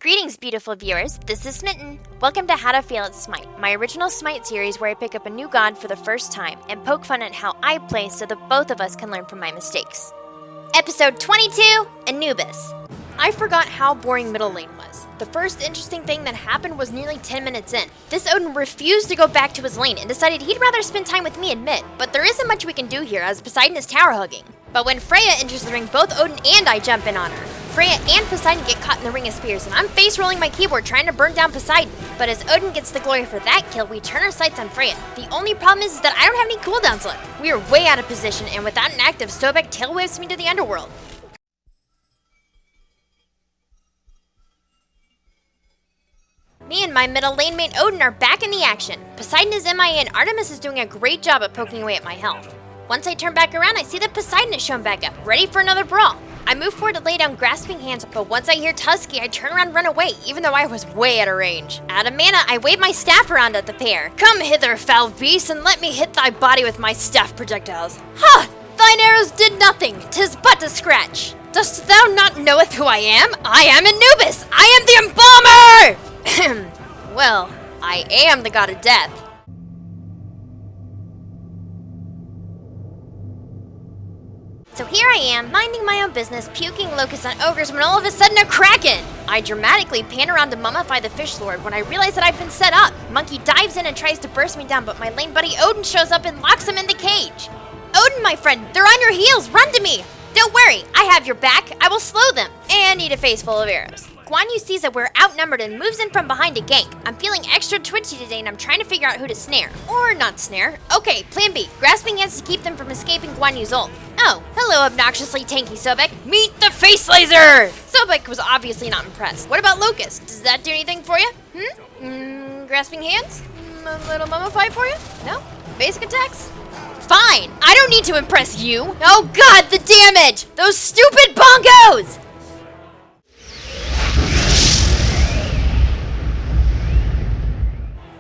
Greetings, beautiful viewers. This is Smitten. Welcome to How to Fail at Smite, my original Smite series where I pick up a new god for the first time and poke fun at how I play so that both of us can learn from my mistakes. Episode 22, Anubis. I forgot how boring middle lane was. The first interesting thing that happened was nearly 10 minutes in. This Odin refused to go back to his lane and decided he'd rather spend time with me in mid, but there isn't much we can do here as Poseidon is tower hugging. But when Freya enters the ring, both Odin and I jump in on her. Freya and Poseidon get caught in the ring of spears, and I'm face rolling my keyboard trying to burn down Poseidon. But as Odin gets the glory for that kill, we turn our sights on Freya. The only problem is that I don't have any cooldowns left. We are way out of position, and without an active, Sobek tail whips me to the underworld. Me and my middle lane mate Odin are back in the action. Poseidon is MIA and Artemis is doing a great job at poking away at my health. Once I turn back around, I see that Poseidon is shown back up, ready for another brawl. I move forward to lay down grasping hands, but once I hear Tusky, I turn around and run away, even though I was way out of range. Out of mana, I wave my staff around at the pair. Come hither, foul beast, and let me hit thy body with my staff projectiles. Ha! Thine arrows did nothing, 'tis but a scratch. Dost thou not knoweth who I am? I am Anubis! I am the Embalmer! Well, I am the god of death. So here I am, minding my own business, puking locusts on ogres when all of a sudden a kraken! I dramatically pan around to mummify the fish lord when I realize that I've been set up. Monkey dives in and tries to burst me down, but my lane buddy Odin shows up and locks him in the cage. Odin, my friend, they're on your heels, run to me! Don't worry, I have your back, I will slow them, and eat a face full of arrows. Guan Yu sees that we're outnumbered and moves in from behind to gank. I'm feeling extra twitchy today and I'm trying to figure out who to snare. Or not snare. Okay, plan B. Grasping hands to keep them from escaping Guan Yu's ult. Oh, hello obnoxiously tanky Sobek. Meet the face laser! Sobek was obviously not impressed. What about Locust? Does that do anything for you? Grasping hands? A little mummify for you? No? Basic attacks? Fine! I don't need to impress you! Oh god, the damage! Those stupid bongos!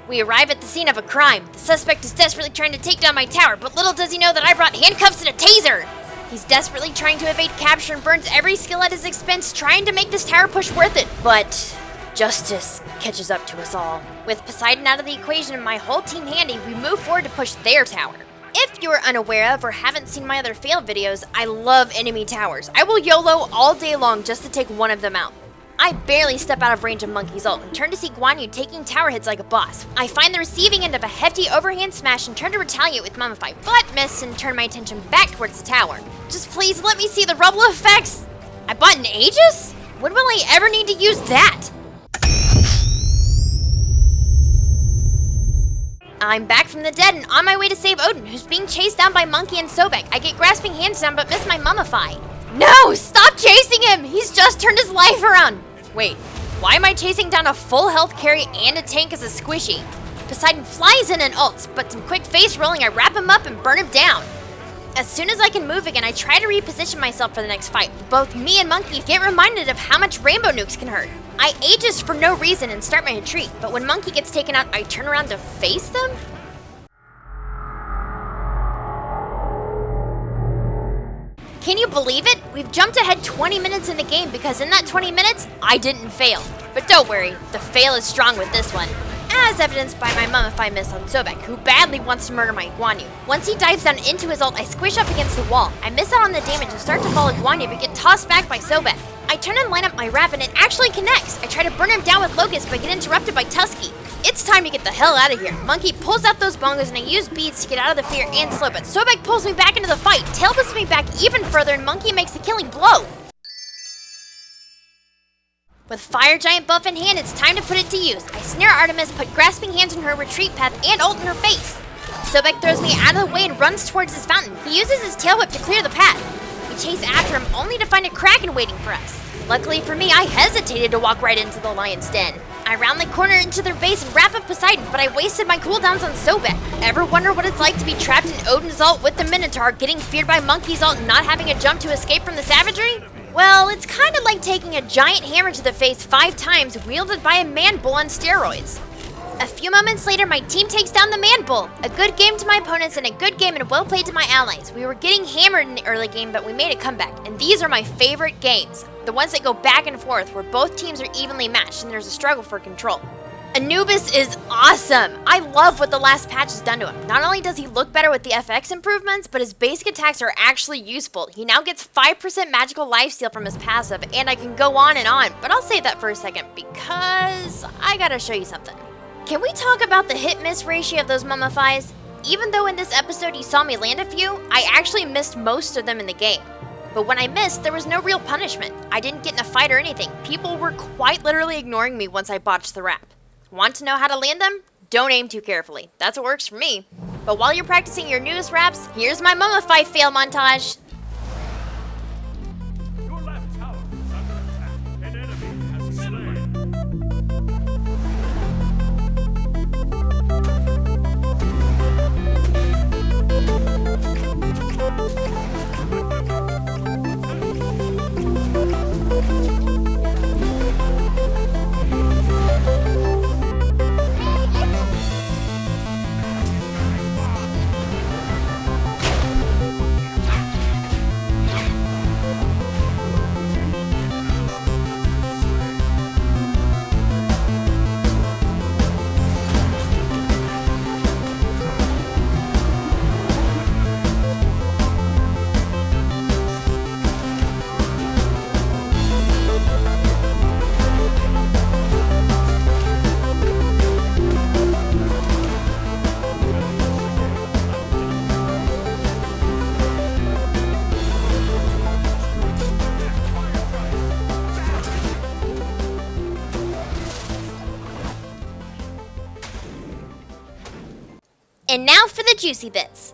We arrive at the scene of a crime. The suspect is desperately trying to take down my tower, but little does he know that I brought handcuffs and a taser! He's desperately trying to evade capture and burns every skill at his expense, trying to make this tower push worth it. But justice catches up to us all. With Poseidon out of the equation and my whole team handy, we move forward to push their tower. If you're unaware of or haven't seen my other fail videos, I love enemy towers. I will YOLO all day long just to take one of them out. I barely step out of range of Monkey's ult and turn to see Guan Yu taking tower hits like a boss. I find the receiving end of a hefty overhand smash and turn to retaliate with Mummify, but miss and turn my attention back towards the tower. Just please let me see the rubble effects! I bought an Aegis? When will I ever need to use that? I'm back from the dead and on my way to save Odin, who's being chased down by Monkey and Sobek. I get grasping hands down but miss my Mummify. No! Stop chasing him! He's just turned his life around! Wait, why am I chasing down a full health carry and a tank as a squishy? Poseidon flies in and ults, but some quick face rolling, I wrap him up and burn him down. As soon as I can move again, I try to reposition myself for the next fight. Both me and Monkey get reminded of how much rainbow nukes can hurt. I Aegis for no reason and start my retreat, but when Monkey gets taken out, I turn around to face them? Can you believe it? We've jumped ahead 20 minutes in the game because in that 20 minutes, I didn't fail. But don't worry, the fail is strong with this one. As evidenced by my Mummify miss on Sobek, who badly wants to murder my Guan Yu. Once he dives down into his ult, I squish up against the wall. I miss out on the damage and start to follow Guan Yu but get tossed back by Sobek. I turn and line up my wrap and it actually connects. I try to burn him down with Locust but get interrupted by Tusky. It's time to get the hell out of here. Monkey pulls out those bongos and I use beads to get out of the fear and slow, but Sobek pulls me back into the fight. Tail puts me back even further and Monkey makes the killing blow. With Fire Giant buff in hand, it's time to put it to use. I snare Artemis, put grasping hands in her retreat path and ult in her face. Sobek throws me out of the way and runs towards his fountain. He uses his tail whip to clear the path. We chase after him only to find a kraken waiting for us. Luckily for me, I hesitated to walk right into the lion's den. I round the corner into their base and wrap up Poseidon, but I wasted my cooldowns on Sobek. Ever wonder what it's like to be trapped in Odin's ult with the Minotaur, getting feared by Monkey's ult and not having a jump to escape from the savagery? Well, it's kind of like taking a giant hammer to the face 5 times wielded by a man bull on steroids. A few moments later, my team takes down the Man Bull. A good game to my opponents and a good game and well played to my allies. We were getting hammered in the early game, but we made a comeback. And these are my favorite games. The ones that go back and forth, where both teams are evenly matched and there's a struggle for control. Anubis is awesome! I love what the last patch has done to him. Not only does he look better with the FX improvements, but his basic attacks are actually useful. He now gets 5% magical lifesteal from his passive, and I can go on, but I'll save that for a second because I gotta show you something. Can we talk about the hit-miss ratio of those mummifies? Even though in this episode you saw me land a few, I actually missed most of them in the game. But when I missed, there was no real punishment. I didn't get in a fight or anything. People were quite literally ignoring me once I botched the wrap. Want to know how to land them? Don't aim too carefully. That's what works for me. But while you're practicing your newest wraps, here's my mummify fail montage. Your left tower is under attack. An enemy has been slain. And now for the juicy bits.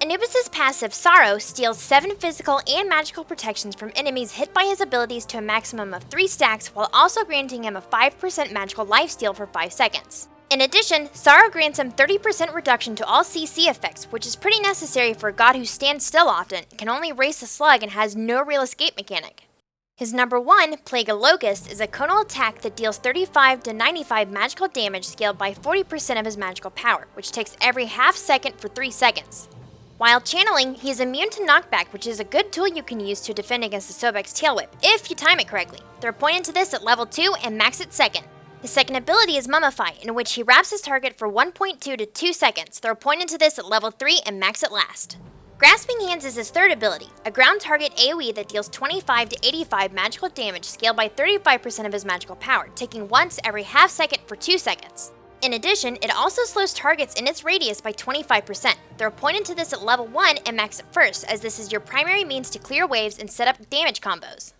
Anubis' passive, Sorrow, steals 7 physical and magical protections from enemies hit by his abilities to a maximum of 3 stacks, while also granting him a 5% magical lifesteal for 5 seconds. In addition, Sorrow grants him 30% reduction to all CC effects, which is pretty necessary for a god who stands still often, can only race a slug, and has no real escape mechanic. His number 1, Plague a Locust, is a conal attack that deals 35 to 95 magical damage scaled by 40% of his magical power, which takes every half second for 3 seconds. While channeling, he is immune to knockback, which is a good tool you can use to defend against the Sobek's Tail Whip, if you time it correctly. Throw point into this at level 2 and max it second. His second ability is Mummify, in which he wraps his target for 1.2 to 2 seconds. Throw point into this at level 3 and max it last. Grasping Hands is his third ability, a ground target AoE that deals 25 to 85 magical damage scaled by 35% of his magical power, taking once every half second for 2 seconds. In addition, it also slows targets in its radius by 25%. Throw point into this at level 1 and max it first, as this is your primary means to clear waves and set up damage combos.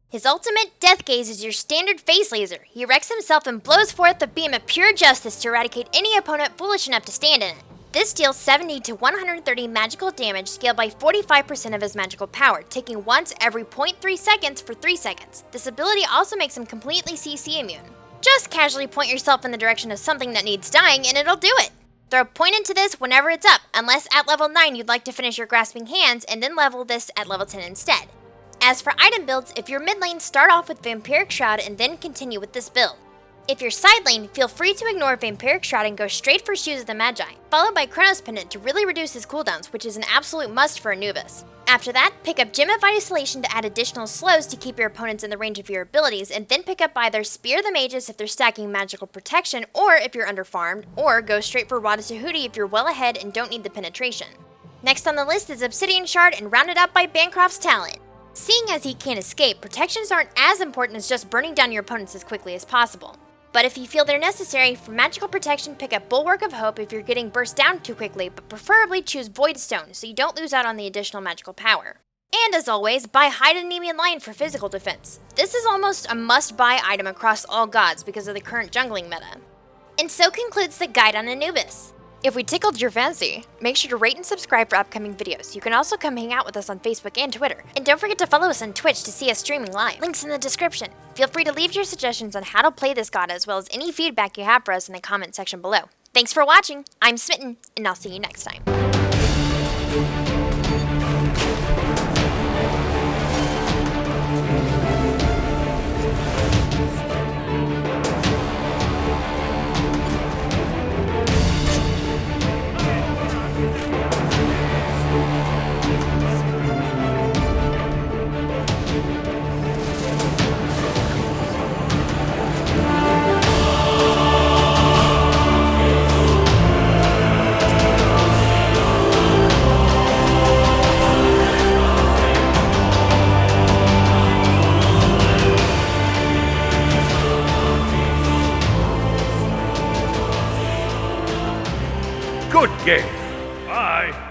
His ultimate, Death Gaze, is your standard phase laser. He erects himself and blows forth a beam of pure justice to eradicate any opponent foolish enough to stand in it. This deals 70 to 130 magical damage scaled by 45% of his magical power, taking once every 0.3 seconds for 3 seconds. This ability also makes him completely CC immune. Just casually point yourself in the direction of something that needs dying and it'll do it. Throw point into this whenever it's up, unless at level 9 you'd like to finish your Grasping Hands and then level this at level 10 instead. As for item builds, if you're mid lane, start off with Vampiric Shroud and then continue with this build. If you're side lane, feel free to ignore Vampiric Shroud and go straight for Shoes of the Magi, followed by Chronos Pendant to really reduce his cooldowns, which is an absolute must for Anubis. After that, pick up Gem of Isolation to add additional slows to keep your opponents in the range of your abilities, and then pick up either Spear the Mages if they're stacking magical protection, or if you're underfarmed, or go straight for Wada Tahuti if you're well ahead and don't need the penetration. Next on the list is Obsidian Shard, and rounded up by Bancroft's talent. Seeing as he can't escape, protections aren't as important as just burning down your opponents as quickly as possible. But if you feel they're necessary, for magical protection, pick up Bulwark of Hope if you're getting burst down too quickly, but preferably choose Void Stone so you don't lose out on the additional magical power. And as always, buy Hide Enemy in Line for physical defense. This is almost a must-buy item across all gods because of the current jungling meta. And so concludes the guide on Anubis. If we tickled your fancy, make sure to rate and subscribe for upcoming videos. You can also come hang out with us on Facebook and Twitter. And don't forget to follow us on Twitch to see us streaming live. Links in the description. Feel free to leave your suggestions on how to play this god, as well as any feedback you have for us in the comment section below. Thanks for watching. I'm Smitten, and I'll see you next time. Good game. Bye.